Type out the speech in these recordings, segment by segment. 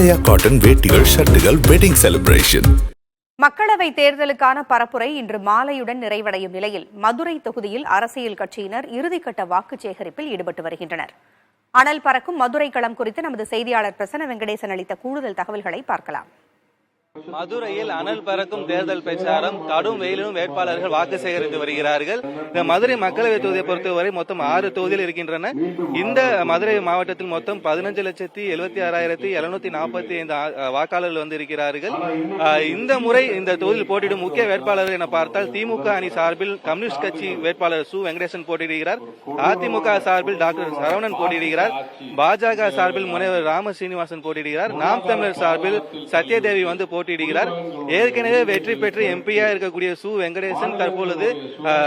ஆலயா cotton வேட்டிகள் ஷர்ட்டுகள் wedding celebration. மக்களவை தேர்தலுக்கான பரப்புரை இன்று மாலையுடன் நிறைவடையும் நிலையில் மதுரை தொகுதியில் அரசியல் கட்சியினர் இறுதிக்கட்ட வாக்கு சேகரிப்பில் ஈடுபட்டு வருகின்றனர். அனல் பறக்கும் மதுரை களம் குறித்து நமது செய்தியாளர் பிரசன்ன வெங்கடேசன் அளித்த கூடுதல் தகவல்களை பார்க்கலாம். மதுரையில் அனல் பறக்கும் தேர்தல் பிரச்சாரம், கடும் வெயிலும் வேட்பாளர்கள் வாக்கு சேகரித்து வருகிறார்கள். இந்த மதுரை மக்களவை தொகுதியை பொறுத்தவரை மொத்தம் 6 தொகுதிகள் இருக்கின்றன. இந்த மதுரை மாவட்டத்தில் மொத்தம் 15,76,745 வாக்காளர்கள் வந்து இருக்கிறார்கள். இந்த முறை இந்த தொகுதியில் போட்டியிடும் முக்கிய வேட்பாளர்கள் என பார்த்தால் திமுக அணி சார்பில் கம்யூனிஸ்ட் கட்சி வேட்பாளர் சு வெங்கடேசன் போட்டியிடுகிறார். அதிமுக சார்பில் டாக்டர் சரவணன் போட்டியிடுகிறார். பாஜக சார்பில் முனைவர் ராம சீனிவாசன் போட்டியிடுகிறார். நாம் தமிழர் சார்பில் சத்யதேவி வந்து போட்டியிடுகிறார். ஏற்கனவே வெற்றி பெற்று எம்பியா இருக்கக்கூடிய சு வெங்கடேசன் தற்பொழுது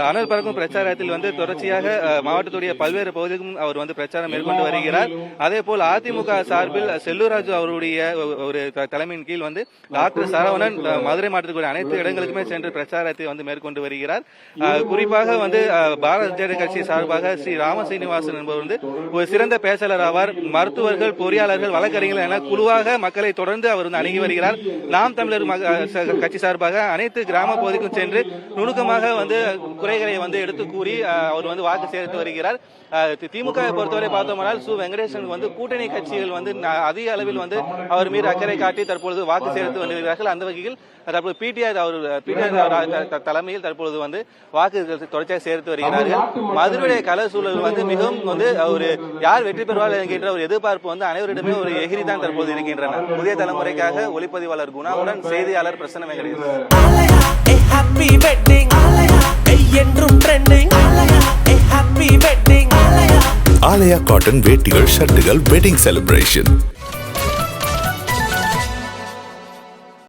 அனல் பறக்கும் பிரச்சாரத்தில் வந்து தொடர்ச்சியாக மாவட்டத்துடைய பல்வேறு பகுதிகளுக்கும் அவர் வந்து பிரச்சாரம் மேற்கொண்டு வருகிறார். அதே போல் அதிமுக சார்பில் செல்லூராஜு அவருடைய ஒரு தலைமையின் கீழ் வந்து டாக்டர் சரவணன் மதுரை மாவட்டத்துடைய அனைத்து இடங்களுக்குமே சென்று பிரச்சாரத்தை வந்து மேற்கொண்டு வருகிறார். குறிப்பாக வந்து பாரதிய ஜனதா கட்சி சார்பாக ஸ்ரீ ராம சீனிவாசன் என்பவர் வந்து ஒரு சிறந்த பேச்சாளர் ஆவார். மருத்துவர்கள், பொறியாளர்கள், வழக்கறிஞர்கள் என குழுவாக மக்களை தொடர்ந்து அவர் வந்து அணுகி வருகிறார். நாம் தமிழர் கட்சி சார்பாக அனைத்து கிராம பகுதிக்கும் சென்று நுணுக்கமாக வந்து குறைகளை வந்து எடுத்து கூறி அவர் வந்து வாக்கு சேகரித்து வருகிறார். திமுக பொறுத்தவரை பார்த்தோம்னால் சு வெங்கடேசன் வந்து கூட்டணி கட்சிகள் வந்து அதிக அளவில் வந்து அவர் மீது அக்கறை காட்டி தற்பொழுது வாக்கு சேகரித்து வருகிறார்கள். அந்த வகையில் தற்போது பிடிஆர் தலைமையில் தற்பொழுது வந்து வாக்கு தொடர்ச்சியாக சேர்த்து வருகிறார்கள். மதுரையுடைய கள சூழல் வந்து மிகவும் வந்து ஒரு யார் வெற்றி பெறுவார் என்கின்ற ஒரு எதிர்பார்ப்பு வந்து அனைவரிடமே ஒரு எகிரி தான் தற்போது இருக்கின்றன. புதிய தலைமுறைக்காக ஒளிப்பதிவாளர் குணாவுடன் செய்தியாளர் பிரசன்ன வெங்கடேசன். ஆலயா காட்டன் வேட்டிகள் ஷர்ட்டுகள் வெட்டிங் செலிப்ரேஷன்.